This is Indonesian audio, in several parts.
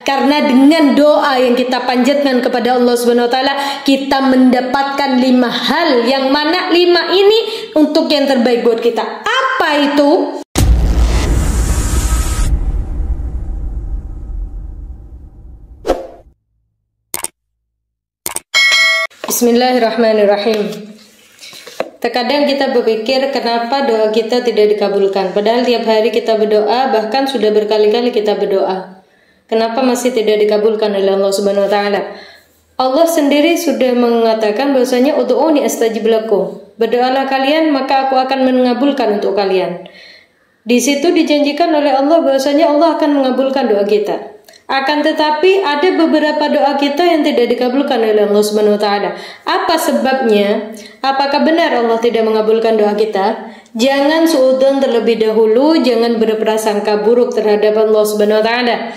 Karena dengan doa yang kita panjatkan kepada Allah Subhanahu wa taala, kita mendapatkan 5 hal, yang mana 5 ini untuk yang terbaik buat kita. Apa itu? Bismillahirrahmanirrahim. Terkadang kita berpikir kenapa doa kita tidak dikabulkan, padahal tiap hari kita berdoa, bahkan sudah berkali-kali kita berdoa. Kenapa masih tidak dikabulkan oleh Allah Subhanahu wa taala? Allah sendiri sudah mengatakan bahwasanya ud'uni astajib lakum. Berdoalah kalian maka aku akan mengabulkan untuk kalian. Di situ dijanjikan oleh Allah bahwasanya Allah akan mengabulkan doa kita. Akan tetapi ada beberapa doa kita yang tidak dikabulkan oleh Allah Subhanahu wa taala. Apa sebabnya? Apakah benar Allah tidak mengabulkan doa kita? Jangan suudzon terlebih dahulu, jangan berprasangka buruk terhadap Allah Subhanahu wa taala.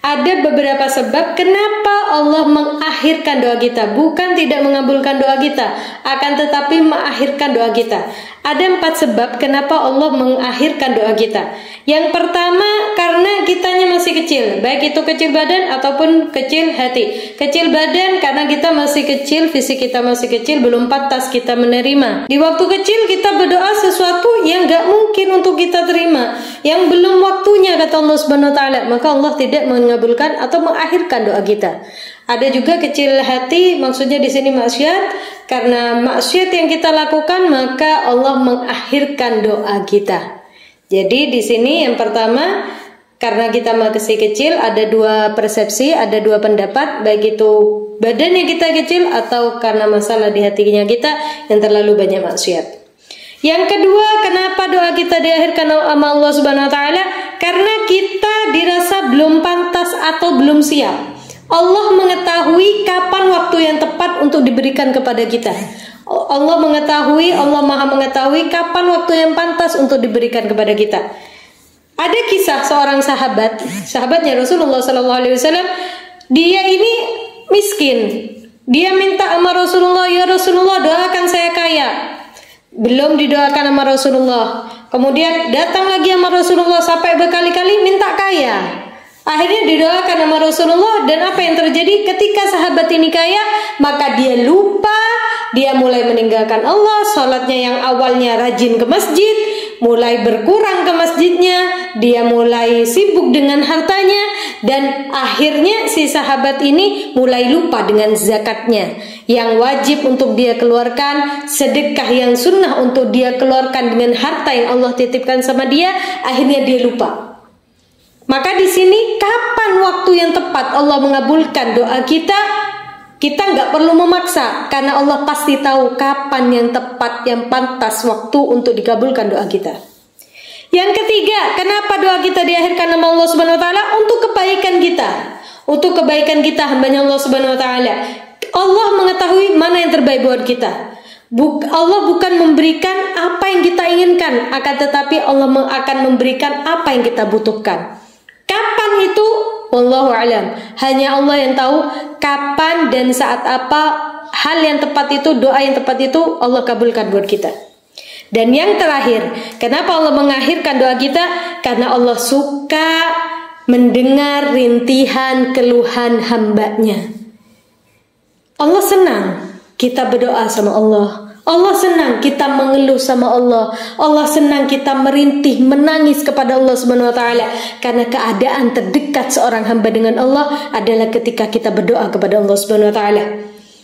Ada beberapa sebab kenapa Allah mengakhirkan doa kita, bukan tidak mengabulkan doa kita, akan tetapi mengakhirkan doa kita. Ada 4 sebab kenapa Allah mengakhirkan doa kita. Yang pertama, karena kitanya masih kecil, baik itu kecil badan ataupun kecil hati. Kecil badan karena kita masih kecil, fisik kita masih kecil, belum pantas kita menerima. Di waktu kecil kita berdoa sesuatu yang gak mungkin untuk kita terima, yang belum waktunya kata Allah Subhanahu wa taala, maka Allah tidak mengabulkan atau mengakhirkan doa kita. Ada juga kecil hati, maksudnya di sini maksiat, karena maksiat yang kita lakukan maka Allah mengakhirkan doa kita. Jadi di sini yang pertama, karena kita masih kecil, ada 2 persepsi, ada 2 pendapat, baik itu badannya kita kecil atau karena masalah di hatinya kita yang terlalu banyak maksiat. Yang kedua, kenapa doa kita diakhirkan sama Allah Subhanahu wa taala? Karena kita dirasa belum pantas atau belum siap. Allah mengetahui kapan waktu yang tepat untuk diberikan kepada kita. Allah mengetahui, Allah Maha mengetahui kapan waktu yang pantas untuk diberikan kepada kita. Ada kisah seorang sahabatnya Rasulullah SAW. Dia ini miskin. Dia minta sama Rasulullah, ya Rasulullah doakan saya kaya. Belum didoakan sama Rasulullah. Kemudian datang lagi sama Rasulullah sampai berkali-kali minta kaya. Akhirnya didoakan sama Rasulullah, dan apa yang terjadi ketika sahabat ini kaya? Maka dia lupa, dia mulai meninggalkan Allah. Sholatnya yang awalnya rajin ke masjid mulai berkurang ke masjidnya, dia mulai sibuk dengan hartanya, dan akhirnya si sahabat ini mulai lupa dengan zakatnya yang wajib untuk dia keluarkan, sedekah yang sunnah untuk dia keluarkan dengan harta yang Allah titipkan sama dia. Akhirnya dia lupa. Maka di sini kapan waktu yang tepat Allah mengabulkan doa kita? Kita nggak perlu memaksa, karena Allah pasti tahu kapan yang tepat, yang pantas waktu untuk dikabulkan doa kita. Yang ketiga, kenapa doa kita diakhirkan sama Allah Subhanahu wa taala? Untuk kebaikan kita. Untuk kebaikan kita, hambanya Allah Subhanahu wa taala. Allah mengetahui mana yang terbaik buat kita. Allah bukan memberikan apa yang kita inginkan, akan tetapi Allah akan memberikan apa yang kita butuhkan. Kapan itu? Wallahu a'lam. Hanya Allah yang tahu kapan dan saat apa hal yang tepat itu, doa yang tepat itu Allah kabulkan buat kita. Dan yang terakhir, kenapa Allah mengakhirkan doa kita? Karena Allah suka mendengar rintihan keluhan hambanya. Allah senang kita berdoa sama Allah. Allah senang kita mengeluh sama Allah. Allah senang kita merintih, menangis kepada Allah Subhanahu wa taala, karena keadaan terdekat seorang hamba dengan Allah adalah ketika kita berdoa kepada Allah Subhanahu wa taala.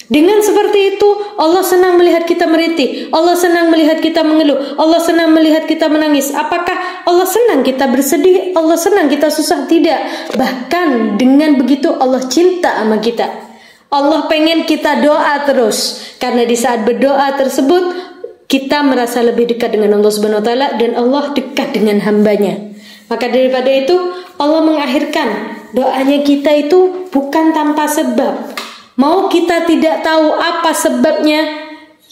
Dengan seperti itu, Allah senang melihat kita merintih, Allah senang melihat kita mengeluh, Allah senang melihat kita menangis. Apakah Allah senang kita bersedih? Allah senang kita susah? Tidak. Bahkan dengan begitu Allah cinta sama kita. Allah pengen kita doa terus, karena di saat berdoa tersebut kita merasa lebih dekat dengan Allah Subhanahu wa taala, dan Allah dekat dengan hambanya. Maka daripada itu Allah mengakhirkan doanya kita itu bukan tanpa sebab. Mau kita tidak tahu apa sebabnya,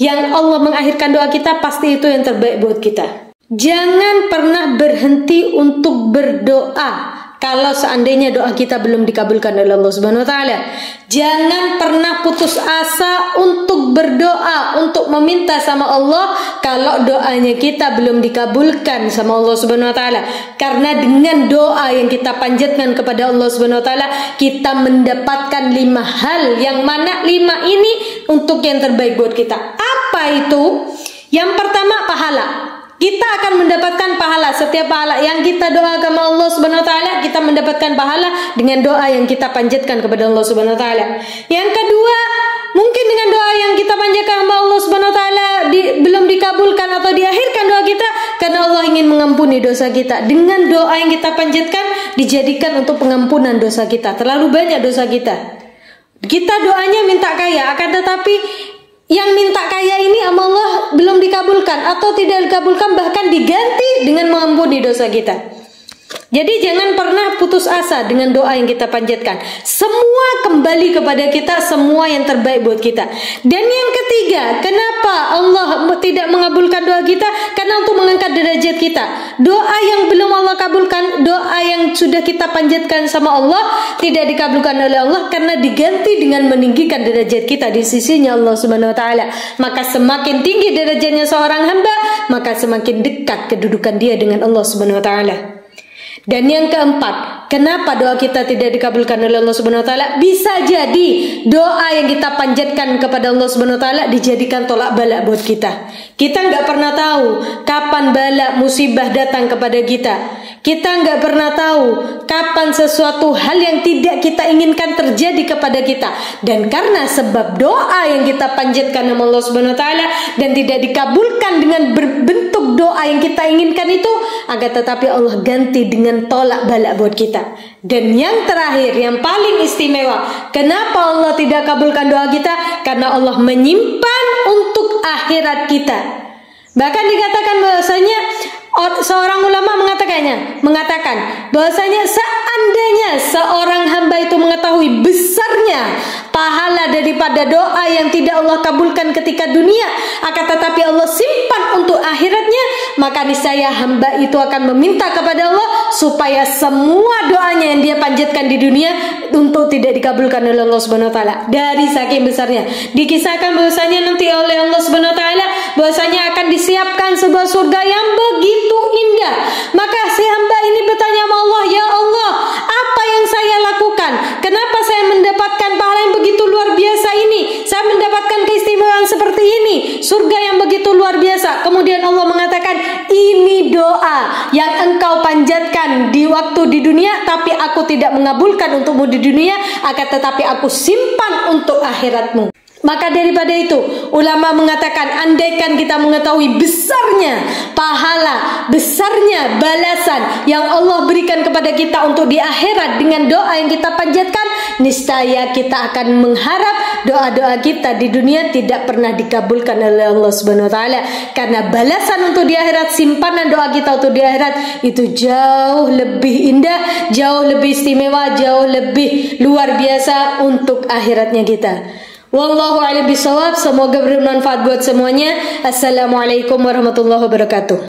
yang Allah mengakhirkan doa kita pasti itu yang terbaik buat kita. Jangan pernah berhenti untuk berdoa. kalau seandainya doa kita belum dikabulkan oleh Allah Subhanahu wa taala. Jangan pernah putus asa untuk berdoa, untuk meminta sama Allah kalau doanya kita belum dikabulkan sama Allah Subhanahu wa taala. Karena dengan doa yang kita panjatkan kepada Allah Subhanahu wa taala, kita mendapatkan 5 hal, yang mana 5 ini untuk yang terbaik buat kita. Apa itu? Yang pertama, pahala. Kita akan mendapatkan pahala. Setiap pahala yang kita doakan Allah Subhanahu wa taala, kita mendapatkan pahala dengan doa yang kita panjatkan kepada Allah Subhanahu wa taala. Yang kedua, mungkin dengan doa yang kita panjatkan kepada Allah Subhanahu wa taala belum dikabulkan atau diakhirkan doa kita karena Allah ingin mengampuni dosa kita. Dengan doa yang kita panjatkan dijadikan untuk pengampunan dosa kita. Terlalu banyak dosa kita. Kita doanya minta kaya, akan tetapi yang minta kaya ini sama Allah belum dikabulkan atau tidak dikabulkan, bahkan diganti dengan mengampuni dosa kita. Jadi jangan pernah putus asa dengan doa yang kita panjatkan. Semua kembali kepada kita, semua yang terbaik buat kita. Dan yang ketiga, kenapa Allah tidak mengabulkan doa kita? Karena untuk mengangkat derajat kita. Doa yang belum Allah kabulkan, doa yang sudah kita panjatkan sama Allah tidak dikabulkan oleh Allah karena diganti dengan meninggikan derajat kita di sisinya Allah Subhanahu wa taala. Maka semakin tinggi derajatnya seorang hamba, maka semakin dekat kedudukan dia dengan Allah Subhanahu wa taala. Dan yang keempat, kenapa doa kita tidak dikabulkan oleh Allah Subhanahu wa taala? Bisa jadi doa yang kita panjatkan kepada Allah Subhanahu wa taala dijadikan tolak bala buat kita. Kita nggak pernah tahu kapan bala musibah datang kepada kita. Kita nggak pernah tahu kapan sesuatu hal yang tidak kita inginkan terjadi kepada kita. Dan karena sebab doa yang kita panjatkan sama Allah Subhanahu wa taala dan tidak dikabulkan dengan berbentuk doa yang kita inginkan itu, agar tetapi Allah ganti dengan tolak bala buat kita. Dan yang terakhir, yang paling istimewa, kenapa Allah tidak kabulkan doa kita? Karena Allah menyimpan untuk akhirat kita. Bahkan dikatakan bahwasanya seorang ulama mengatakan bahwasanya seandainya seorang hamba itu mengetahui besarnya pahala daripada doa yang tidak Allah kabulkan ketika dunia, akan tetapi Allah simpan untuk akhiratnya, maka niscaya hamba itu akan meminta kepada Allah supaya semua doanya yang dia panjatkan di dunia untuk tidak dikabulkan oleh Allah Subhanahu wa taala. Dari saking besarnya, dikisahkan bahwasanya nanti oleh Allah Subhanahu wa taala bahwasanya akan disiapkan sebuah surga yang begitu indah. Maka si hamba ini bertanya sama Allah, ya Allah, apa yang saya lakukan? Kenapa saya mendapatkan pahala yang begitu luar biasa ini? Saya mendapatkan keistimewaan seperti ini, surga yang begitu luar biasa. Kemudian Allah mengatakan, ini doa yang engkau panjatkan di waktu di dunia, tapi aku tidak mengabulkan untukmu di dunia, akan tetapi aku simpan untuk akhiratmu. Maka daripada itu, ulama mengatakan, andaikan kita mengetahui besarnya pahala, besarnya balasan yang Allah berikan kepada kita untuk di akhirat dengan doa yang kita panjatkan, niscaya kita akan mengharap doa-doa kita di dunia tidak pernah dikabulkan oleh Allah Subhanahu wa taala. Karena balasan untuk di akhirat, simpanan doa kita untuk di akhirat itu jauh lebih indah, jauh lebih istimewa, jauh lebih luar biasa untuk akhiratnya kita. Wallahu a'lam bishawab. Semoga bermanfaat buat semuanya. Assalamualaikum warahmatullahi wabarakatuh.